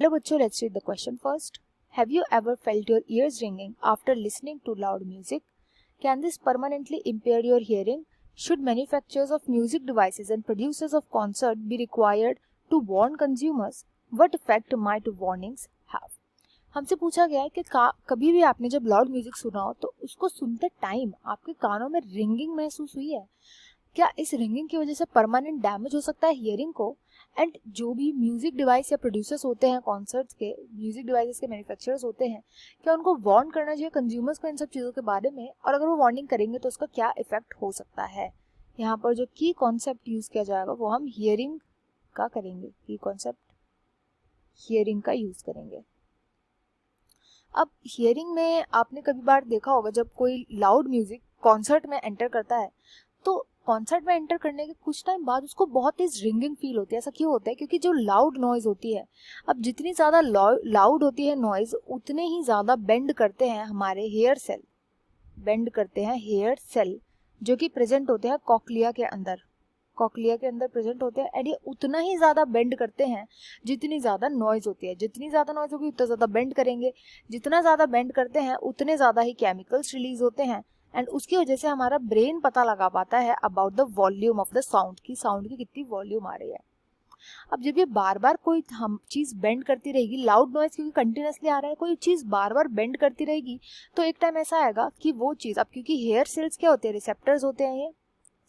Hello बच्चों, let's read the question first. Have you ever felt your ears ringing after listening to loud music? Can this permanently impair your hearing? Should manufacturers of music devices and producers of concert be required to warn consumers? What effect might warnings have? हमसे पूछा गया है कि कभी भी आपने जब loud music सुना हो तो उसको सुनते टाइम आपके कानों में रिंगिंग महसूस हुई है? क्या इस रिंगिंग की वजह से परमानेंट डैमेज हो सकता है हियरिंग को? एंड जो भी म्यूजिक डिवाइस या प्रोड्यूसर्स होते हैं, कॉन्सर्ट्स के म्यूजिक डिवाइसेस के मैन्युफैक्चरर्स होते हैं, क्या उनको वार्न करना चाहिए कंज्यूमर्स को इन सब चीज़ों के बारे में? और अगर वो वार्निंग करेंगे तो उसका क्या इफेक्ट हो सकता है? यहाँ पर जो की कॉन्सेप्ट यूज किया जाएगा वो हम हियरिंग का करेंगे। की कॉन्सेप्ट हियरिंग का यूज करेंगे। अब हियरिंग में आपने कभी बार देखा होगा जब कोई लाउड म्यूजिक कॉन्सर्ट में एंटर करता है तो कॉन्सर्ट में एंटर करने के कुछ टाइम बाद उसको बहुत तेज रिंगिंग फील होती है। ऐसा क्यों होता है? क्योंकि जो लाउड नॉइज होती है, अब जितनी ज़्यादा लाउड होती है नॉइज उतने ही ज़्यादा बेंड करते हैं हमारे हेयर सेल, बेंड करते हैं हेयर सेल जो कि प्रेजेंट होते हैं कॉक्लिया के अंदर, कॉक्लिया के अंदर प्रेजेंट होते हैं। एंड ये उतना ही ज़्यादा बेंड करते हैं जितनी ज़्यादा नॉइज होती है। जितनी ज़्यादा नॉइज होगी उतना ज़्यादा बेंड करेंगे, जितना ज़्यादा बेंड करते हैं उतने ज़्यादा ही केमिकल्स रिलीज होते हैं एंड उसकी वजह से हमारा ब्रेन पता लगा पाता है about the volume of the sound की कितनी वॉल्यूम आ रही है। अब जब ये बार बार कोई हम चीज़ बेंड करती रहेगी, लाउड नॉइज क्योंकि कंटिन्यूसली आ रहा है, कोई चीज़ बार बार बेंड करती रहेगी तो एक टाइम ऐसा आएगा कि वो चीज़, अब क्योंकि हेयर सेल्स क्या होते हैं, रिसेप्टर्स होते हैं, ये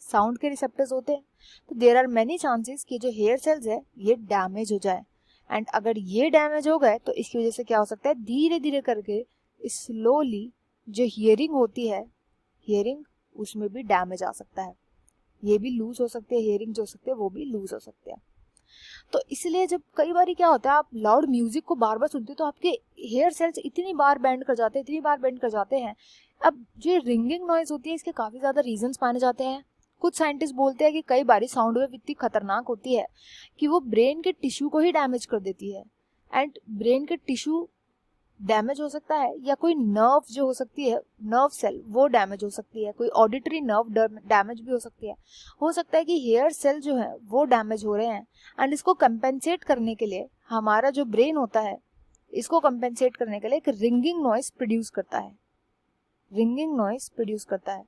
साउंड के रिसेप्टर्स होते हैं, तो देयर आर मेनी चांसेस कि जो हेयर सेल्स है ये डैमेज हो जाए। एंड अगर ये डैमेज हो गए तो इसकी वजह से क्या हो सकता है, धीरे धीरे करके स्लोली जो हियरिंग होती है, हियरिंग उसमें भी डैमेज आ सकता है, ये भी लूज हो सकते हैं, हियरिंग जो हो सकते हैं वो भी लूज हो सकते हैं। तो इसलिए जब कई बार क्या होता है, आप लाउड म्यूजिक को बार बार सुनते हो तो आपके हेयर सेल्स इतनी बार बेंड कर जाते हैं, इतनी बार बेंड कर जाते हैं। अब जो रिंगिंग नॉइज होती है इसके काफ़ी ज़्यादा रीजंस माने जाते हैं। कुछ साइंटिस्ट बोलते हैं कि कई बार साउंड वेव इतनी खतरनाक होती है कि वो ब्रेन के टिश्यू को ही डैमेज कर देती है एंड ब्रेन के टिश्यू डैमेज हो सकता है, या कोई नर्व जो हो सकती है, नर्व सेल वो डैमेज हो सकती है, कोई ऑडिटरी नर्व डैमेज भी हो सकता है कि हेयर सेल जो है वो डैमेज हो रहे हैं। एंड इसको कंपेंसेट करने के लिए हमारा जो ब्रेन होता है, इसको कंपेंसेट करने के लिए एक रिंगिंग नॉइस प्रोड्यूस करता है, रिंगिंग नॉइस प्रोड्यूस करता है।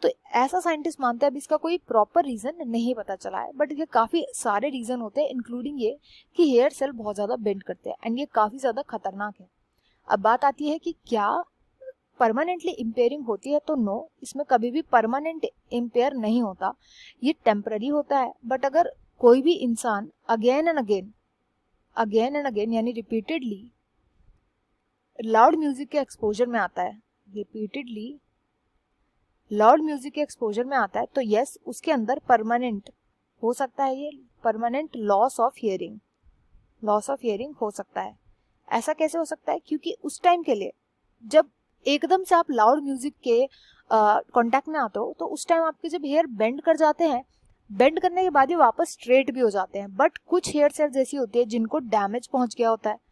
तो ऐसा साइंटिस्ट मानता है। अब इसका कोई प्रॉपर रीजन नहीं पता चला है, बट ये काफ़ी सारे रीजन होते हैं इंक्लूडिंग ये कि हेयर सेल बहुत ज़्यादा बेंड करते हैं एंड ये काफ़ी ज़्यादा खतरनाक है। अब बात आती है कि क्या परमानेंटली इम्पेयरिंग होती है, तो नो, इसमें कभी भी परमानेंट इम्पेयर नहीं होता, ये टेम्पररी होता है। बट अगर कोई भी इंसान अगेन एंड अगेन यानी रिपीटेडली लाउड म्यूजिक के एक्सपोजर में आता है, रिपीटेडली लाउड म्यूजिक के एक्सपोजर में आता है, तो यस, उसके अंदर परमानेंट हो सकता है, ये परमानेंट लॉस ऑफ हियरिंग हो सकता है। ऐसा कैसे हो सकता है? क्योंकि उस टाइम के लिए जब एकदम से आप लाउड म्यूजिक के कांटेक्ट में आते हो तो उस टाइम आपके जब हेयर बेंड कर जाते हैं, बेंड करने के बाद ही वापस स्ट्रेट भी हो जाते हैं, बट कुछ हेयर सेल्स ऐसी होती है जिनको डैमेज पहुंच गया होता है।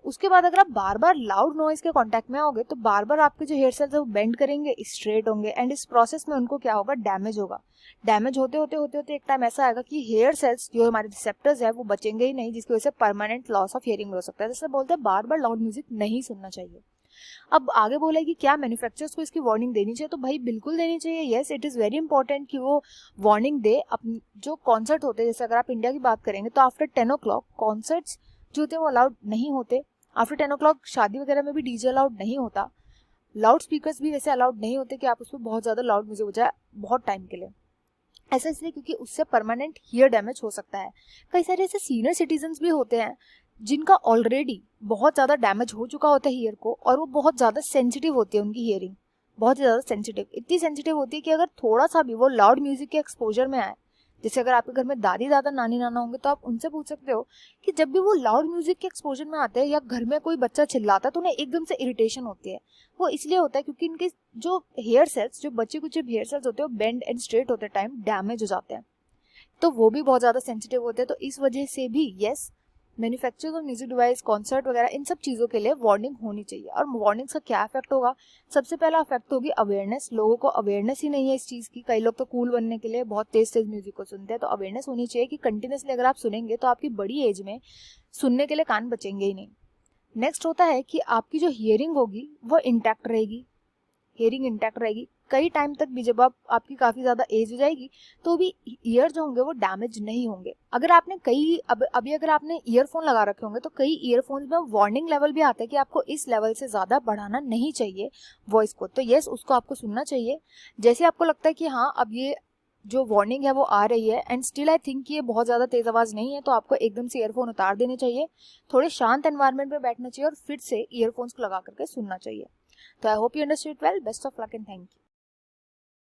उसके बाद अगर आप बार बार लाउड नॉइज के कांटेक्ट में आओगे तो बार बार आपके जो हेयर सेल्स है वो बेंड करेंगे, स्ट्रेट होंगे एंड इस प्रोसेस में उनको क्या होगा, डैमेज होगा। डैमेज होते होते एक टाइम ऐसा आएगा कि हेयर सेल्स जो हमारे रिसेप्टर्स है वो बचेंगे ही नहीं, जिसकी वजह से परमानेंट लॉस ऑफ हियरिंग हो सकता है। जैसे बोलते हैं बार बार लाउड म्यूजिक नहीं सुनना चाहिए। अब आगे बोला कि क्या मैन्युफैक्चरर्स को इसकी वार्निंग देनी चाहिए, तो भाई बिल्कुल देनी चाहिए। Yes, it is very important कि वो वार्निंग दे। अपने जो कॉन्सर्ट होते हैं, जैसे अगर आप इंडिया की बात करेंगे तो आफ्टर 10 o'clock कॉन्सर्ट्स जो होते हैं वो अलाउड नहीं होते। आफ्टर 10 o'clock शादी वगैरह में भी डीजे अलाउड नहीं होता। लाउड स्पीकर्स भी वैसे अलाउड नहीं होते कि आप उसमें बहुत ज़्यादा लाउड म्यूजिक हो जाए बहुत टाइम के लिए। ऐसा इसलिए क्योंकि उससे परमानेंट हियर डैमेज हो सकता है। कई सारे ऐसे सीनियर सिटीजन्स भी होते हैं जिनका ऑलरेडी बहुत ज़्यादा डैमेज हो चुका होता है हीयर को, और वो बहुत ज़्यादा सेंसिटिव होती है, उनकी हियरिंग बहुत ज़्यादा सेंसिटिव, इतनी सेंसिटिव होती है कि अगर थोड़ा सा भी वो लाउड म्यूजिक के एक्सपोजर में आए, जैसे अगर आपके घर में दादी दादा नानी नाना होंगे तो आप उनसे पूछ सकते हो कि जब भी वो लाउड म्यूजिक के एक्सपोजर में आते हैं या घर में कोई बच्चा चिल्लाता है तो उन्हें एकदम से इरिटेशन होती है। वो इसलिए होता है क्योंकि इनके जो हेयर सेल्स, जो बच्चे कुछ हेयर सेल्स होते हैं वो बेंड एंड स्ट्रेट होते टाइम डैमेज हो जाते हैं, तो वो भी बहुत ज़्यादा सेंसिटिव होते हैं। तो इस वजह से भी yes, manufacturers of music device, concert वगैरह, इन सब चीज़ों के लिए वार्निंग होनी चाहिए। और वार्निंग्स का क्या इफेक्ट होगा? सबसे पहला इफेक्ट होगी अवेयरनेस। लोगों को अवेयरनेस ही नहीं है इस चीज़ की। कई लोग तो कूल बनने के लिए बहुत तेज तेज म्यूजिक को सुनते हैं। तो अवेयरनेस होनी चाहिए कि कंटिन्यूसली अगर आप सुनेंगे तो आपकी बड़ी एज में सुनने के लिए कान बचेंगे ही नहीं। नेक्स्ट होता है कि आपकी जो हियरिंग होगी वो इंटैक्ट रहेगी, हियरिंग इंटैक्ट रहेगी। कई टाइम तक भी जब आपकी काफ़ी ज़्यादा एज हो जाएगी तो भी ईयर जो होंगे वो डैमेज नहीं होंगे। अगर आपने अभी अगर आपने ईयरफोन लगा रखे होंगे तो कई ईयरफोन्स में वार्निंग लेवल भी आता है कि आपको इस लेवल से ज़्यादा बढ़ाना नहीं चाहिए वॉइस को। तो येस, उसको आपको सुनना चाहिए। जैसे आपको लगता है कि हाँ अब ये जो वार्निंग है वो आ रही है एंड स्टिल आई थिंक ये बहुत ज़्यादा तेज़ आवाज़ नहीं है, तो आपको एकदम से ईयरफोन उतार देने चाहिए, थोड़े शांत एनवायरनमेंट में बैठना चाहिए और फिर से ईयरफोन्स को लगा करके सुनना चाहिए। तो I hope you understood well. Best of luck and thank you.